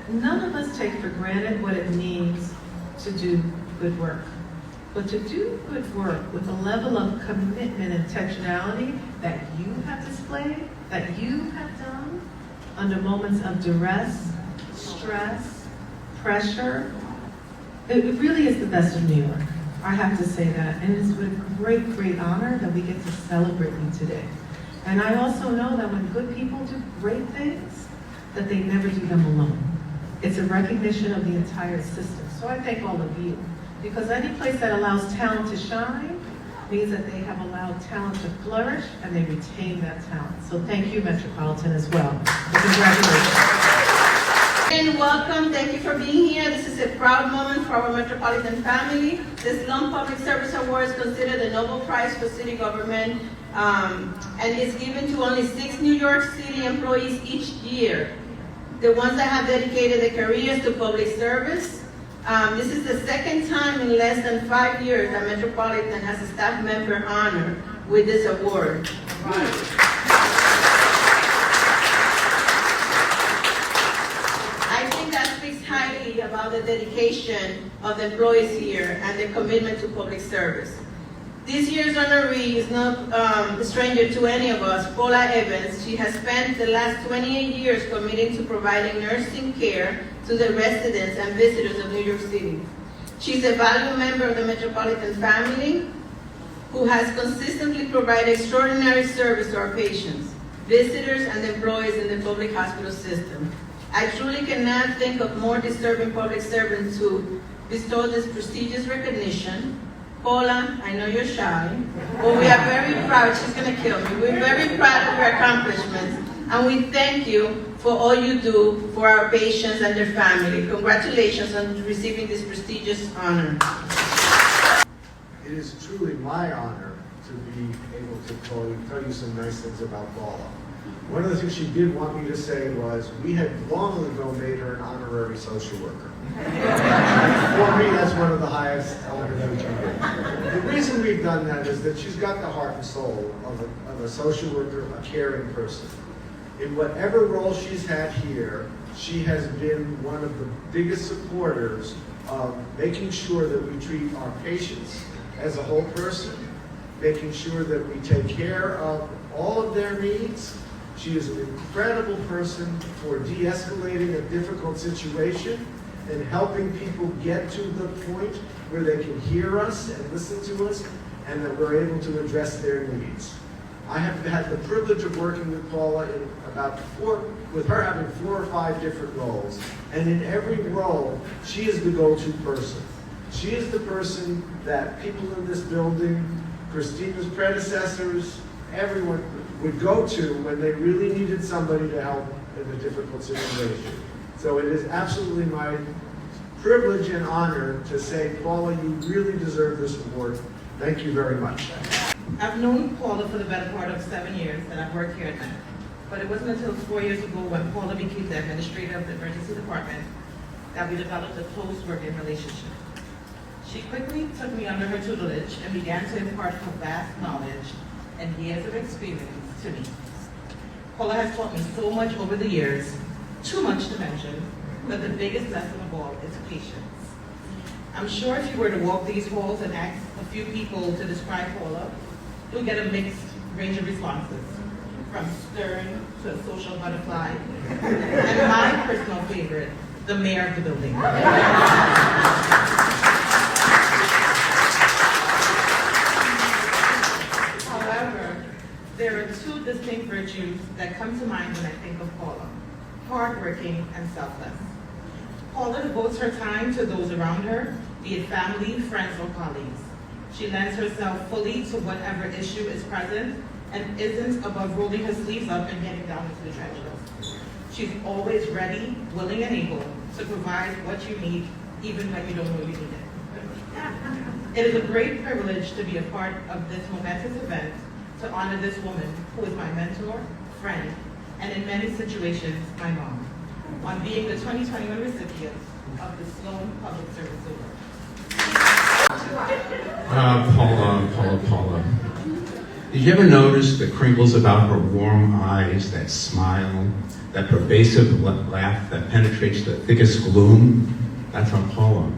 none of us take for granted what it means to do good work. But to do good work with a level of commitment and intentionality that you have displayed, that you have done, under moments of duress, stress, pressure, it really is the best of New York. I have to say that. And it's with great, great honor that we get to celebrate you today. And I also know that when good people do great things, that they never do them alone. It's a recognition of the entire system. So I thank all of you. Because any place that allows talent to shine means that they have allowed talent to flourish and they retain that talent. So thank you, Metropolitan, as well. And congratulations. And welcome, thank you for being here. This is a proud moment for our Metropolitan family. The Sloan Public Service Award is considered a Nobel Prize for city government and is given to only 6 New York City employees each year. The ones that have dedicated their careers to public service. This is the second time in less than 5 years that Metropolitan has a staff member honored with this award. I think that speaks highly about the dedication of the employees here and their commitment to public service. This year's honoree is not a stranger to any of us, Paula Evans. She has spent the last 28 years committing to providing nursing care to the residents and visitors of New York City. She's a valued member of the Metropolitan family who has consistently provided extraordinary service to our patients, visitors, and employees in the public hospital system. I truly cannot think of more deserving public servants who bestow this prestigious recognition. Paula, I know you're shy, but we are very proud. She's going to kill me. We're very proud of your accomplishments, and we thank you for all you do for our patients and their family. Congratulations on receiving this prestigious honor. It is truly my honor to be able to tell you some nice things about Paula. One of the things she did want me to say was, we had long ago made her an honorary social worker. For me, that's one of the highest honors that we can get. The reason we've done that is that she's got the heart and soul of a social worker, a caring person. In whatever role she's had here, she has been one of the biggest supporters of making sure that we treat our patients as a whole person, making sure that we take care of all of their needs. She is an incredible person for de-escalating a difficult situation and helping people get to the point where they can hear us and listen to us and that we're able to address their needs. I have had the privilege of working with Paula with her having 4 or 5 different roles. And in every role, she is the go-to person. She is the person that people in this building, Christina's predecessors, everyone would go to when they really needed somebody to help in a difficult situation. So it is absolutely my privilege and honor to say, Paula, you really deserve this award. Thank you very much. I've known Paula for the better part of 7 years, and I've worked here at NET. But it wasn't until 4 years ago when Paula became the administrator of the emergency department that we developed a close working relationship. She quickly took me under her tutelage and began to impart her vast knowledge and years of experience to me. Paula has taught me so much over the years, too much to mention, but the biggest lesson of all is patience. I'm sure if you were to walk these halls and ask a few people to describe Paula, you'll get a mixed range of responses, from stern to a social butterfly, and my personal favorite, the mayor of the building. However, there are 2 distinct virtues that come to mind when I think of Paula: hardworking and selfless. Paula devotes her time to those around her, be it family, friends, or colleagues. She lends herself fully to whatever issue is present and isn't above rolling her sleeves up and getting down into the trenches. She's always ready, willing, and able to provide what you need, even when you don't know you need it. It is a great privilege to be a part of this momentous event to honor this woman who is my mentor, friend, and in many situations, my mom, on being the 2021 recipient of the Sloan Public Service Award. Paula. Did you ever notice the crinkles about her warm eyes, that smile, that pervasive laugh that penetrates the thickest gloom? That's our Paula.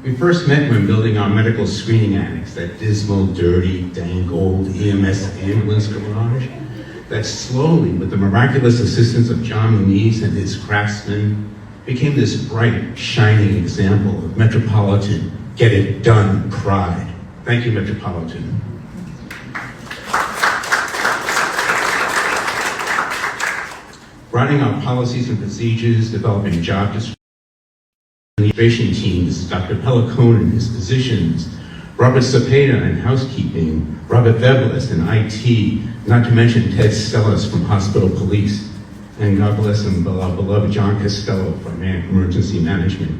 We first met when building our medical screening annex, that dismal, dirty, dank old EMS ambulance garage, that slowly, with the miraculous assistance of John Muniz and his craftsmen, became this bright, shining example of Metropolitan get-it-done pride. Thank you, Metropolitan. Writing our policies and procedures, developing job descriptions, administration teams, Dr. Pellicone and his physicians, Robert Cepeda in housekeeping, Robert Vebelis in IT, not to mention Ted Stellas from hospital police, and God bless him, our beloved John Costello from emergency management.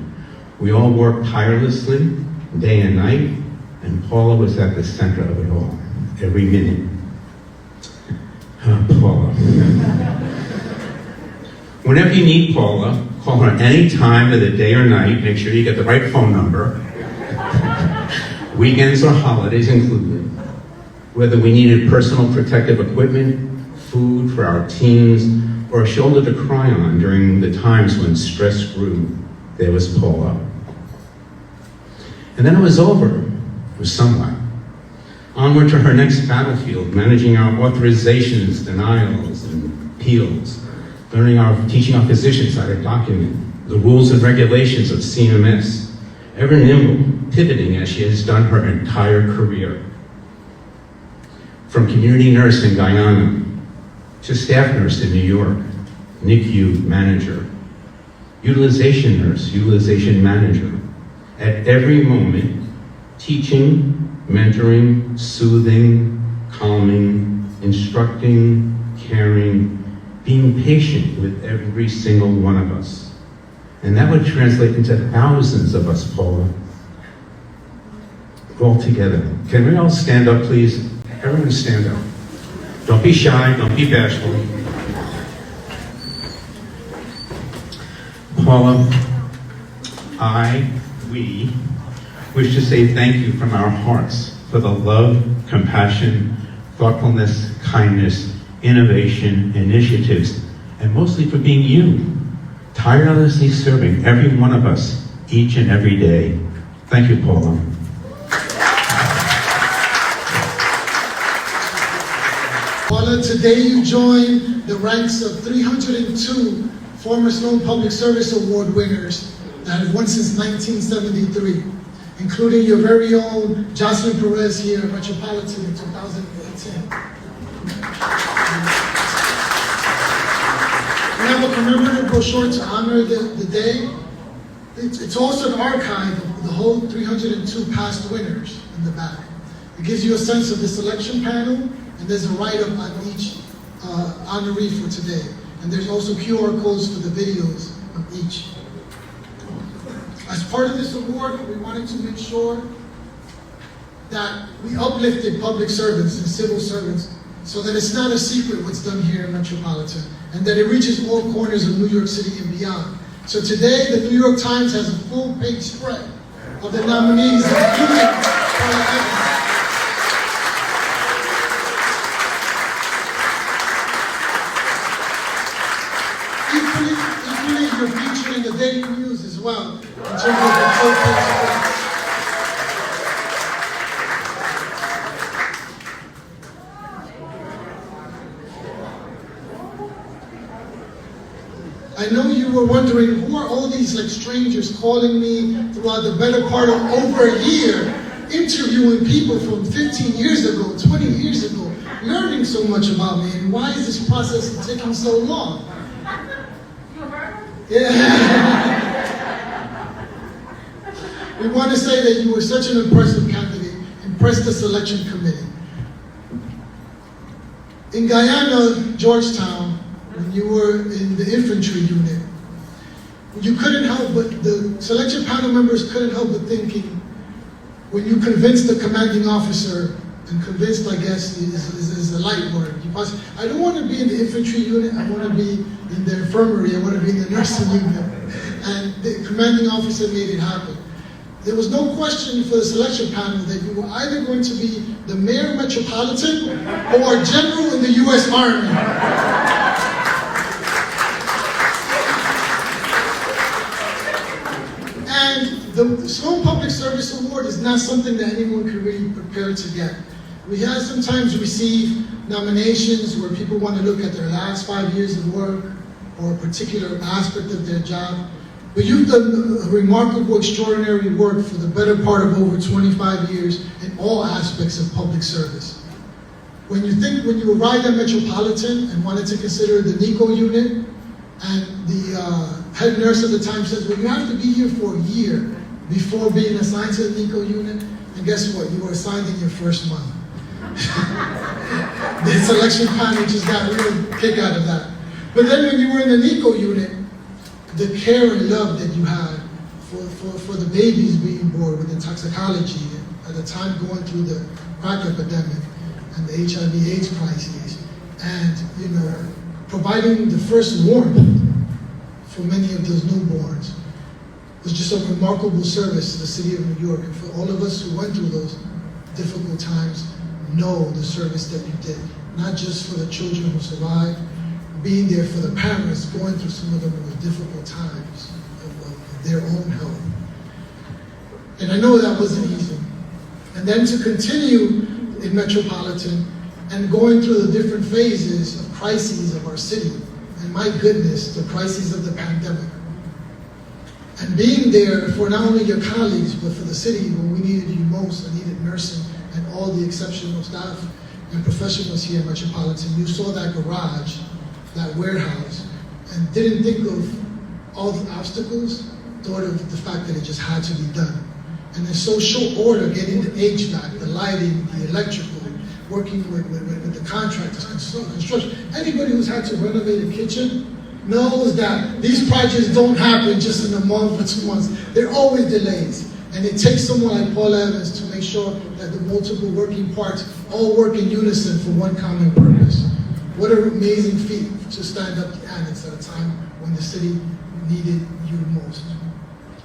We all worked tirelessly, day and night, and Paula was at the center of it all, every minute. Paula. Whenever you need Paula, call her any time of the day or night. Make sure you get the right phone number. Weekends or holidays included. Whether we needed personal protective equipment, food for our teams, or a shoulder to cry on during the times when stress grew, there was Paula. And then it was over, or somewhat. Onward to her next battlefield, managing our authorizations, denials, and appeals. Teaching our physicians how to document the rules and regulations of CMS, ever nimble, pivoting as she has done her entire career. From community nurse in Guyana to staff nurse in New York, NICU manager, utilization nurse, utilization manager. At every moment, teaching, mentoring, soothing, calming, instructing, caring, being patient with every single one of us. And that would translate into thousands of us, Paula. All together. Can we all stand up, please? Everyone stand up. Don't be shy, don't be bashful. Paula, we wish to say thank you from our hearts for the love, compassion, thoughtfulness, kindness, innovation, initiatives, and mostly for being you, tirelessly serving every one of us each and every day. Thank you, Paula. Paula, today you join the ranks of 302 former Sloan Public Service Award winners that have won since 1973, including your very own Jocelyn Perez here at Metropolitan in 2018. We have a commemorative brochure to honor the day. It's also an archive of the whole 302 past winners in the back. It gives you a sense of the selection panel, and there's a write-up on each honoree for today. And there's also QR codes for the videos of each. As part of this award, we wanted to make sure that we uplifted public servants and civil servants so that it's not a secret what's done here in Metropolitan, and that it reaches all corners of New York City and beyond. So today, the New York Times has a full-page spread of the nominees, including Paula Evans. Equally, you're featured in the Daily News as well, in terms of the full-page spread. I know you were wondering, who are all these strangers calling me throughout the better part of over a year, interviewing people from 15 years ago, 20 years ago, learning so much about me, and why is this process taking so long? Yeah. We want to say that you were such an impressive candidate, impressed the selection committee. In Guyana, Georgetown, when you were in the infantry unit, you couldn't help but, the selection panel members couldn't help but thinking, when you convinced the commanding officer, and convinced, I guess, is a light word. I don't want to be in the infantry unit, I want to be in the infirmary, I want to be in the nursing unit. And the commanding officer made it happen. There was no question for the selection panel that you were either going to be the mayor metropolitan, or a general in the U.S. Army. And the Sloan Public Service Award is not something that anyone can really prepare to get. We have sometimes receive nominations where people want to look at their last 5 years of work or a particular aspect of their job. But you've done a remarkable, extraordinary work for the better part of over 25 years in all aspects of public service. When you arrived at Metropolitan and wanted to consider the NICO unit, and the head nurse at the time says, well, you have to be here for a year before being assigned to the NICO unit, and guess what? You were assigned in your first month. The selection panel just got a real kick out of that. But then when you were in the NICO unit, the care and love that you had for the babies being born with toxicology, at the time going through the crack epidemic and the HIV/AIDS crises, and providing the first warmth for many of those newborns was just a remarkable service to the city of New York. And for all of us who went through those difficult times, know the service that you did, not just for the children who survived, being there for the parents going through some of the most difficult times of their own health. And I know that wasn't easy. And then to continue in Metropolitan and going through the different phases of crises of our city, and my goodness, the crises of the pandemic. And being there for not only your colleagues, but for the city when we needed you most and needed nursing and all the exceptional staff and professionals here at Metropolitan. You saw that garage, that warehouse, and didn't think of all the obstacles, thought of the fact that it just had to be done. And in so short order, getting the HVAC, the lighting, the electrical, working with the contractors, construction. Anybody who's had to renovate a kitchen knows that these projects don't happen just in a month or 2 months. There are always delays. And it takes someone like Paula Evans to make sure that the multiple working parts all work in unison for one common purpose. What an amazing feat to stand up to annex at a time when the city needed you most.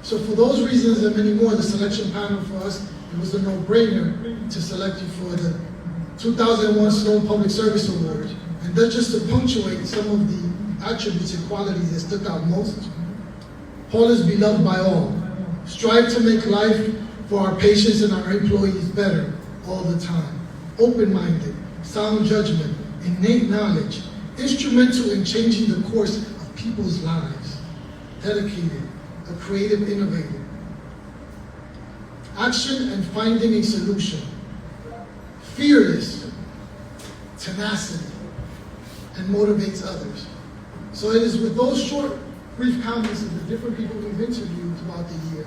So for those reasons and many more, the selection panel for us, it was a no-brainer to select you for the 2001 Sloan Public Service Award. And that's just to punctuate some of the attributes and qualities that stuck out most. Paul is beloved by all. Strive to make life for our patients and our employees better all the time. Open-minded, sound judgment, innate knowledge, instrumental in changing the course of people's lives. Dedicated, a creative innovator. Action and finding a solution. Fearless, tenacity, and motivates others. So it is with those short, brief comments of the different people we've interviewed throughout the year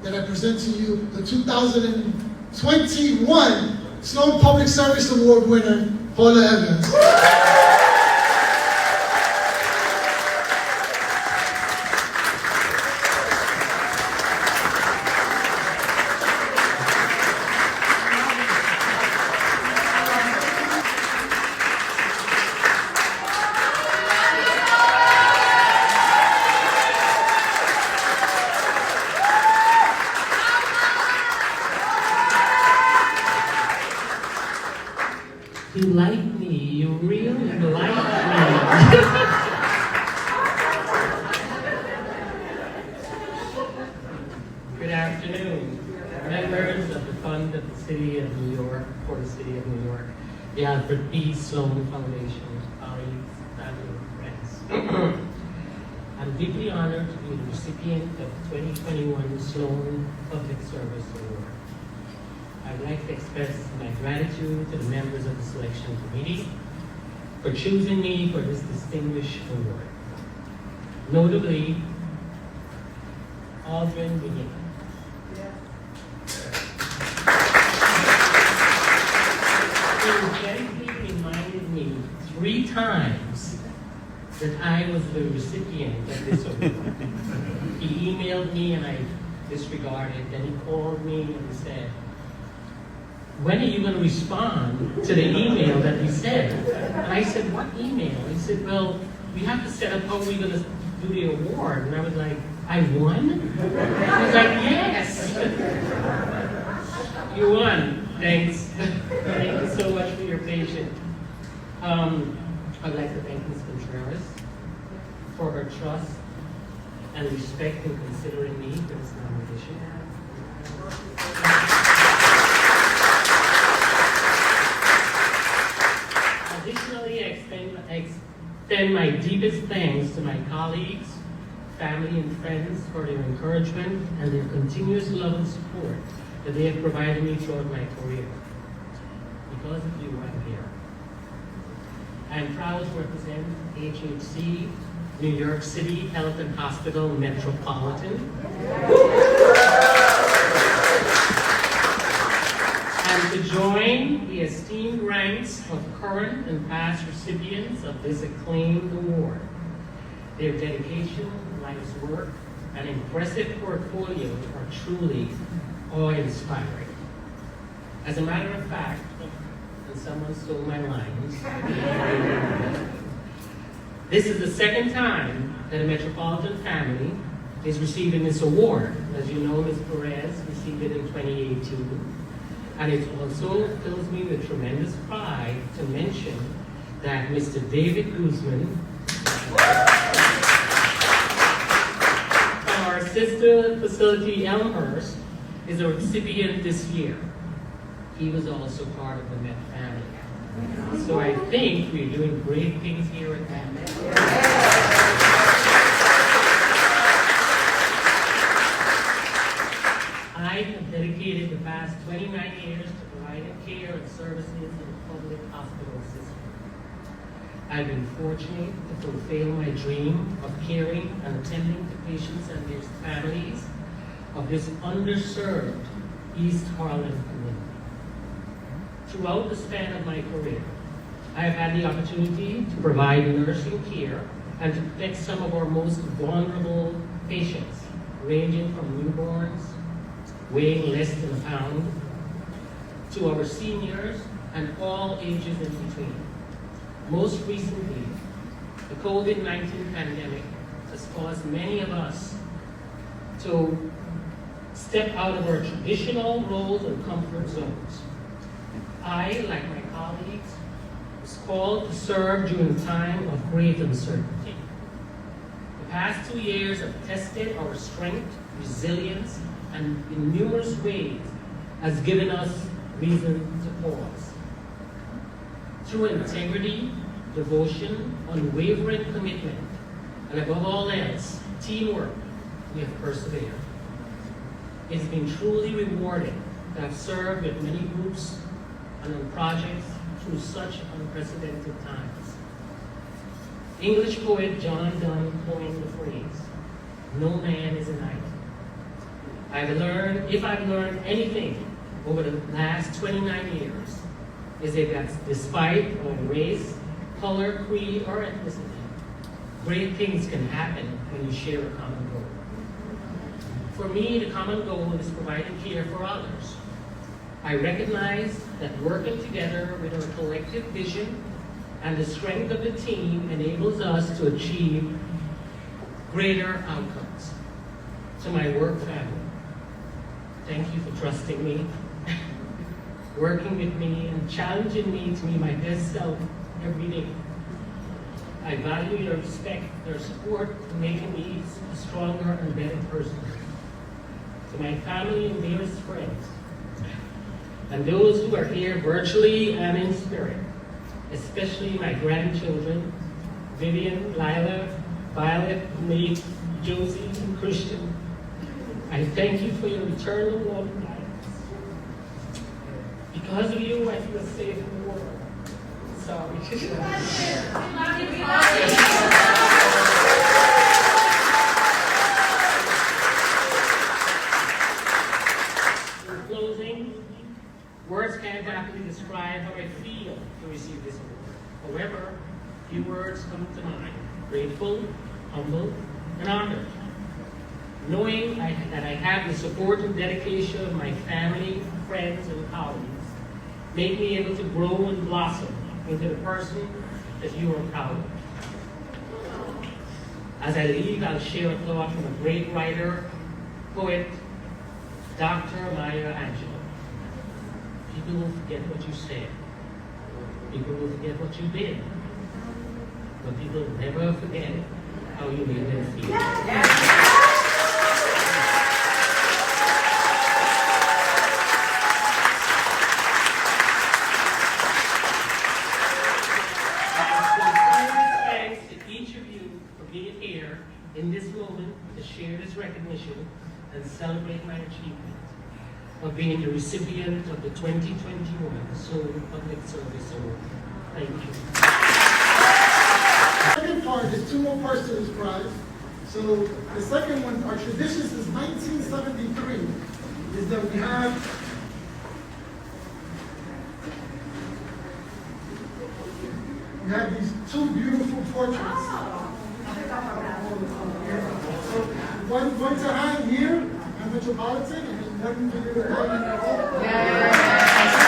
that I present to you the 2021 Sloan Public Service Award winner, Paula Evans. You like me, you really like me. Good afternoon, members of the Fund of the City of New York, for the City of New York, the Alfred P. Sloan Foundation, colleagues, family, and friends. I'm deeply honored to be the recipient of the 2021 Sloan Public Service Award. I'd like to express my gratitude to the members of the selection committee for choosing me for this distinguished award. Notably, Aldrin Begin. He gently reminded me 3 times that I was the recipient of this award. He emailed me and I disregarded, then he called me and said, when are you going to respond to the email that we sent? And I said, what email? He said, well, we have to set up how we're going to do the award. And I was like, I won? He was like, yes. You won. Thanks. Thank you so much for your patience. I'd like to thank Ms. Contreras for her trust and respect in considering me for this nomination. Additionally, I extend my deepest thanks to my colleagues, family, and friends for their encouragement and their continuous love and support that they have provided me throughout my career. Because of you, I'm here. I am proud to represent HHC, New York City Health and Hospital Metropolitan, and to join the esteemed ranks of current and past recipients of this acclaimed award. Their dedication, life's work, and impressive portfolio are truly awe-inspiring. As a matter of fact, and someone stole my lines, this is the second time that a Metropolitan family is receiving this award. As you know, Ms. Perez received it in 2018. And it also fills me with tremendous pride to mention that Mr. David Guzman, from our sister facility Elmhurst, is a recipient this year. He was also part of the Met family. So I think we're doing great things here at Met. I have dedicated the past 29 years to providing care and services in the public hospital system. I've been fortunate to fulfill my dream of caring and attending to patients and their families of this underserved East Harlem community. Throughout the span of my career, I have had the opportunity to provide nursing care and to protect some of our most vulnerable patients, ranging from newborns weighing less than a pound, to our seniors and all ages in between. Most recently, the COVID-19 pandemic has caused many of us to step out of our traditional roles and comfort zones. I, like my colleagues, was called to serve during a time of great uncertainty. The past 2 years have tested our strength, resilience, and in numerous ways has given us reason to pause. Through integrity, devotion, unwavering commitment, and above all else, teamwork, we have persevered. It's been truly rewarding to have served with many groups and on projects through such unprecedented times. English poet John Donne coined the phrase, "No man is an island." If I've learned anything over the last 29 years, is that despite our race, color, creed, or ethnicity, great things can happen when you share a common goal. For me, the common goal is providing care for others. I recognize that working together with our collective vision and the strength of the team enables us to achieve greater outcomes. To my work family, thank you for trusting me, working with me, and challenging me to be my best self every day. I value your respect, your support in making me a stronger and better person. To my family and dearest friends, and those who are here virtually and in spirit, especially my grandchildren, Vivian, Lila, Violet, Nate, Josie, and Christian, I thank you for your eternal love and guidance. Because of you, I feel safe in the world. Sorry. In closing, words can't aptly describe how I feel to receive this award. However, few words come to mind: grateful, humble, and honored. Knowing that I have the support and dedication of my family, friends, and colleagues, make me able to grow and blossom into the person that you are proud of. As I leave, I'll share a thought from a great writer, poet, Dr. Maya Angelou. People will forget what you said. People will forget what you did. But people will never forget how you made them feel. Thanks to each of you for being here in this moment to share this recognition and celebrate my achievement of being the recipient of the 2021 Sloan Public Service Award. Thank you. The second part is 2 more parts to this prize. So the second one, our tradition since 1973, is that we have these 2 beautiful portraits. So one to hang here at Metropolitan, and then one for you to hang in your home.